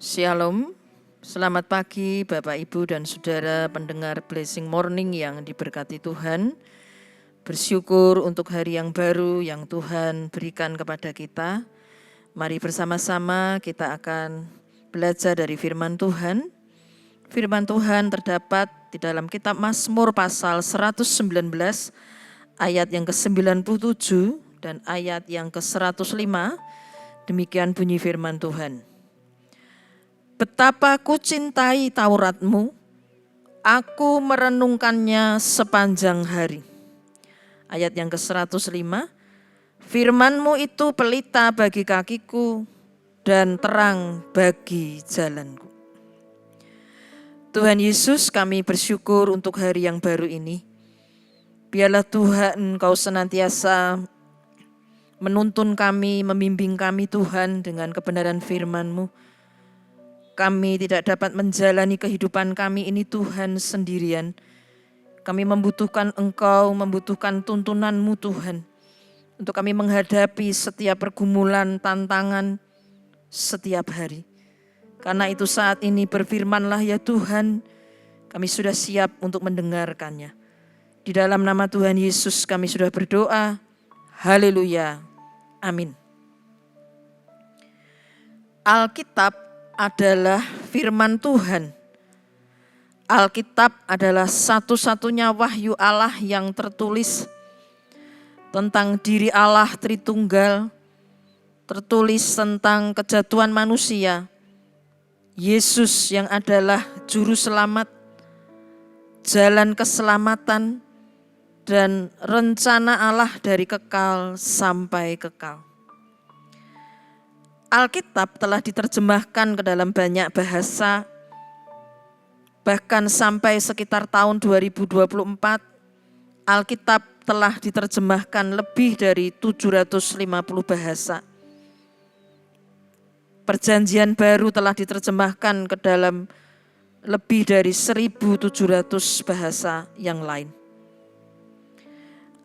Shalom, selamat pagi Bapak Ibu dan Saudara pendengar Blessing Morning yang diberkati Tuhan. Bersyukur untuk hari yang baru yang Tuhan berikan kepada kita. Mari bersama-sama kita akan belajar dari firman Tuhan. Firman Tuhan terdapat di dalam kitab Mazmur pasal 119 ayat yang ke-97 dan ayat yang ke-105. Demikian bunyi firman Tuhan. Betapa ku cintai Taurat-Mu, aku merenungkannya sepanjang hari. Ayat yang ke-105, firman-Mu itu pelita bagi kakiku dan terang bagi jalanku. Tuhan Yesus, kami bersyukur untuk hari yang baru ini. Biarlah Tuhan Engkau senantiasa menuntun kami, membimbing kami Tuhan dengan kebenaran firman-Mu. Kami tidak dapat menjalani kehidupan kami ini Tuhan sendirian. Kami membutuhkan Engkau, membutuhkan tuntunan-Mu Tuhan. Untuk kami menghadapi setiap pergumulan, tantangan setiap hari. Karena itu saat ini berfirman-Lah ya Tuhan, kami sudah siap untuk mendengarkannya. Di dalam nama Tuhan Yesus kami sudah berdoa. Haleluya. Amin. Alkitab adalah firman Tuhan. Alkitab adalah satu-satunya wahyu Allah yang tertulis tentang diri Allah Tritunggal, tertulis tentang kejatuhan manusia, Yesus yang adalah juru selamat, jalan keselamatan, dan rencana Allah dari kekal sampai kekal. Alkitab telah diterjemahkan ke dalam banyak bahasa, bahkan sampai sekitar tahun 2024, Alkitab telah diterjemahkan lebih dari 750 bahasa. Perjanjian baru telah diterjemahkan ke dalam lebih dari 1.700 bahasa yang lain.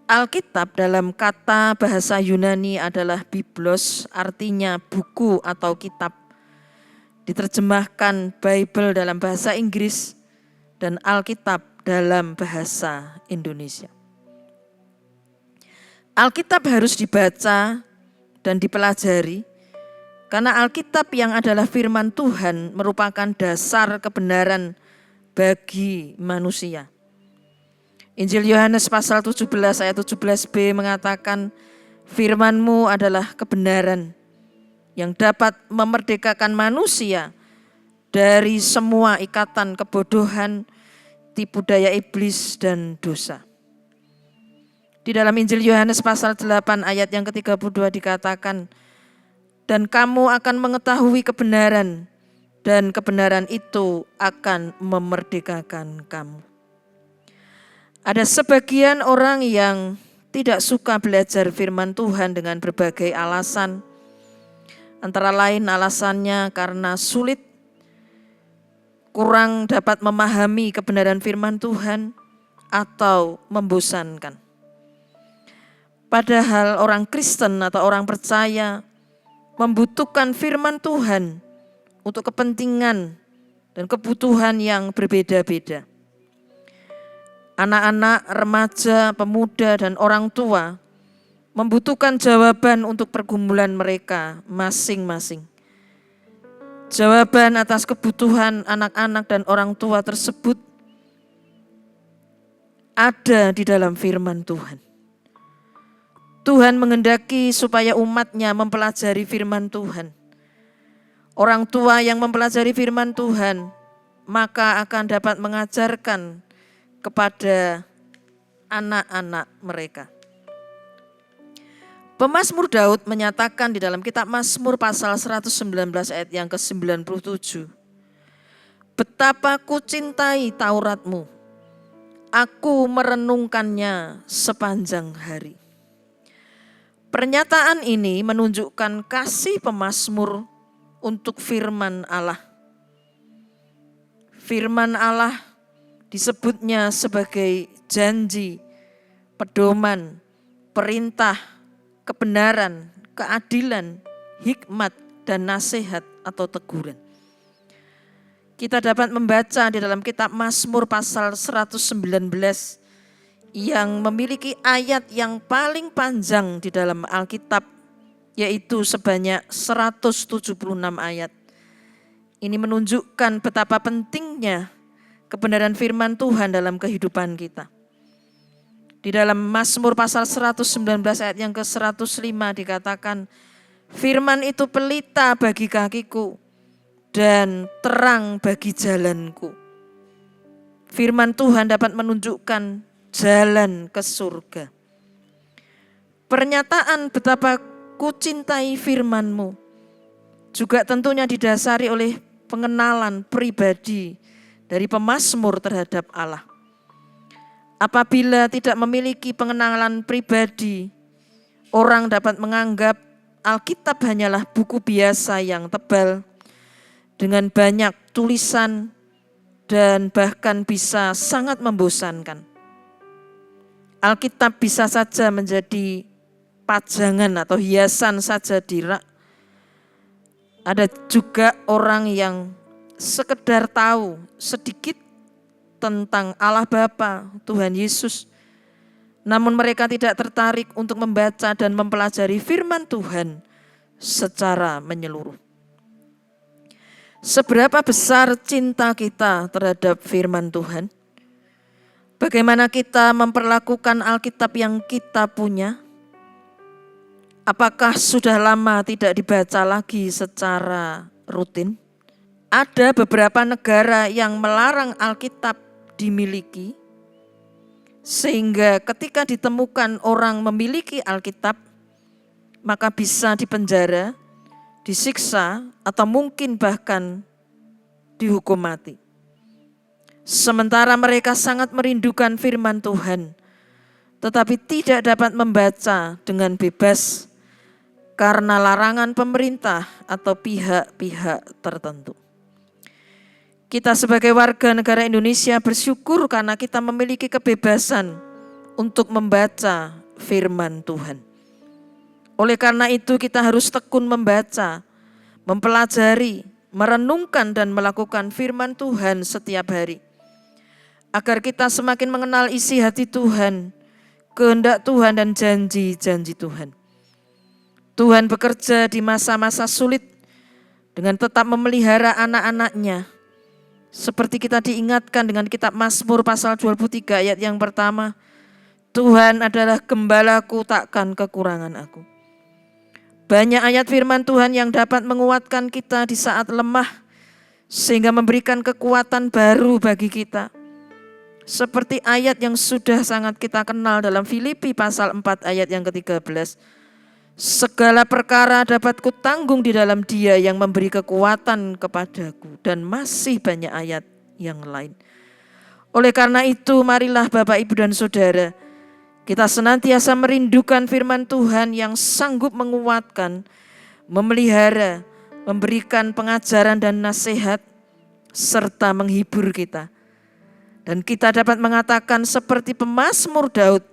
Alkitab dalam kata bahasa Yunani adalah biblos, artinya buku atau kitab. Diterjemahkan Bible dalam bahasa Inggris dan Alkitab dalam bahasa Indonesia. Alkitab harus dibaca dan dipelajari karena Alkitab yang adalah firman Tuhan merupakan dasar kebenaran bagi manusia. Injil Yohanes pasal 17 ayat 17b mengatakan, firman-Mu adalah kebenaran yang dapat memerdekakan manusia dari semua ikatan kebodohan, tipu daya iblis dan dosa. Di dalam Injil Yohanes pasal 8 ayat yang ke-32 dikatakan, dan kamu akan mengetahui kebenaran, dan kebenaran itu akan memerdekakan kamu. Ada sebagian orang yang tidak suka belajar firman Tuhan dengan berbagai alasan. Antara lain alasannya karena sulit, kurang dapat memahami kebenaran firman Tuhan, atau membosankan. Padahal orang Kristen atau orang percaya membutuhkan firman Tuhan untuk kepentingan dan kebutuhan yang berbeda-beda. Anak-anak, remaja, pemuda, dan orang tua membutuhkan jawaban untuk pergumulan mereka masing-masing. Jawaban atas kebutuhan anak-anak dan orang tua tersebut ada di dalam firman Tuhan. Tuhan menghendaki supaya umatnya mempelajari firman Tuhan. Orang tua yang mempelajari firman Tuhan maka akan dapat mengajarkan kepada anak-anak mereka. Pemazmur Daud menyatakan di dalam kitab Mazmur pasal 119 ayat yang ke-97. Betapa ku cintai Taurat-Mu, aku merenungkannya sepanjang hari. Pernyataan ini menunjukkan kasih pemazmur untuk firman Allah. Firman Allah disebutnya sebagai janji, pedoman, perintah, kebenaran, keadilan, hikmat, dan nasihat atau teguran. Kita dapat membaca di dalam kitab Mazmur pasal 119 yang memiliki ayat yang paling panjang di dalam Alkitab, yaitu sebanyak 176 ayat. Ini menunjukkan betapa pentingnya kebenaran firman Tuhan dalam kehidupan kita. Di dalam Mazmur pasal 119 ayat yang ke-105 dikatakan, firman itu pelita bagi kakiku dan terang bagi jalanku. Firman Tuhan dapat menunjukkan jalan ke surga. Pernyataan betapa ku cintai firman-Mu juga tentunya didasari oleh pengenalan pribadi dari pemazmur terhadap Allah. Apabila tidak memiliki pengenalan pribadi, orang dapat menganggap Alkitab hanyalah buku biasa yang tebal dengan banyak tulisan dan bahkan bisa sangat membosankan. Alkitab bisa saja menjadi pajangan atau hiasan saja di rak. Ada juga orang yang sekedar tahu sedikit tentang Allah Bapa, Tuhan Yesus, namun mereka tidak tertarik untuk membaca dan mempelajari firman Tuhan secara menyeluruh. Seberapa besar cinta kita terhadap firman Tuhan? Bagaimana kita memperlakukan Alkitab yang kita punya? Apakah sudah lama tidak dibaca lagi secara rutin? Ada beberapa negara yang melarang Alkitab dimiliki, sehingga ketika ditemukan orang memiliki Alkitab, maka bisa dipenjara, disiksa, atau mungkin bahkan dihukum mati. Sementara mereka sangat merindukan firman Tuhan, tetapi tidak dapat membaca dengan bebas karena larangan pemerintah atau pihak-pihak tertentu. Kita sebagai warga negara Indonesia bersyukur karena kita memiliki kebebasan untuk membaca firman Tuhan. Oleh karena itu kita harus tekun membaca, mempelajari, merenungkan dan melakukan firman Tuhan setiap hari. Agar kita semakin mengenal isi hati Tuhan, kehendak Tuhan dan janji-janji Tuhan. Tuhan bekerja di masa-masa sulit dengan tetap memelihara anak-anaknya. Seperti kita diingatkan dengan kitab Mazmur pasal 23 ayat yang pertama, Tuhan adalah gembalaku, takkan kekurangan aku. Banyak ayat firman Tuhan yang dapat menguatkan kita di saat lemah, sehingga memberikan kekuatan baru bagi kita. Seperti ayat yang sudah sangat kita kenal dalam Filipi pasal 4 ayat yang ke-13. Segala perkara dapat kutanggung di dalam Dia yang memberi kekuatan kepadaku, dan masih banyak ayat yang lain. Oleh karena itu, marilah Bapak, Ibu, dan Saudara, kita senantiasa merindukan firman Tuhan yang sanggup menguatkan, memelihara, memberikan pengajaran dan nasihat, serta menghibur kita. Dan kita dapat mengatakan seperti pemazmur Daud,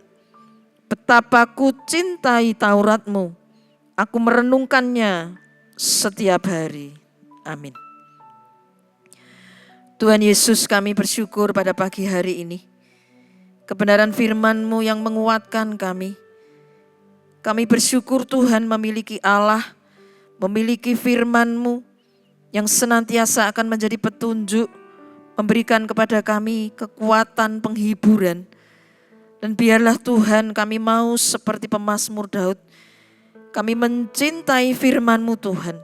betapa ku cintai Taurat-Mu, aku merenungkannya setiap hari. Amin. Tuhan Yesus, kami bersyukur pada pagi hari ini. Kebenaran firman-Mu yang menguatkan kami. Kami bersyukur Tuhan memiliki Allah, memiliki firman-Mu yang senantiasa akan menjadi petunjuk, memberikan kepada kami kekuatan, penghiburan. Dan biarlah Tuhan kami mau seperti pemazmur Daud, kami mencintai firman-Mu Tuhan.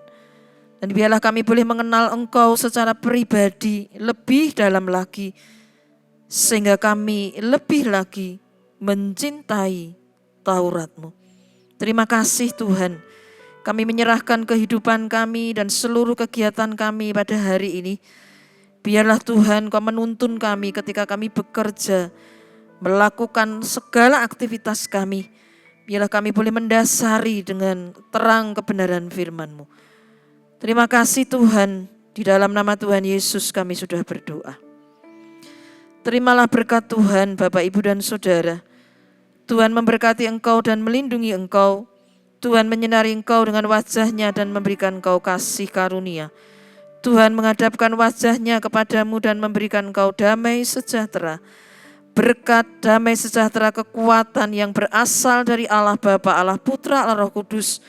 Dan biarlah kami boleh mengenal Engkau secara pribadi lebih dalam lagi, sehingga kami lebih lagi mencintai Taurat-Mu. Terima kasih Tuhan, kami menyerahkan kehidupan kami dan seluruh kegiatan kami pada hari ini. Biarlah Tuhan Kau menuntun kami ketika kami bekerja, melakukan segala aktivitas kami. Biarlah kami boleh mendasari dengan terang kebenaran firman-Mu. Terima kasih Tuhan, di dalam nama Tuhan Yesus kami sudah berdoa. Terimalah berkat Tuhan Bapak, Ibu, dan Saudara. Tuhan memberkati engkau dan melindungi engkau. Tuhan menyinari engkau dengan wajah-Nya dan memberikan engkau kasih karunia. Tuhan menghadapkan wajah-Nya kepadamu dan memberikan engkau damai sejahtera. Berkat, damai sejahtera, kekuatan yang berasal dari Allah Bapa, Allah Putra, Allah Roh Kudus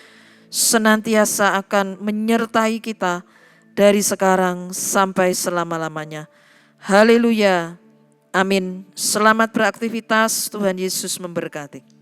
senantiasa akan menyertai kita dari sekarang sampai selama-lamanya. Haleluya. Amin. Selamat beraktivitas. Tuhan Yesus memberkati.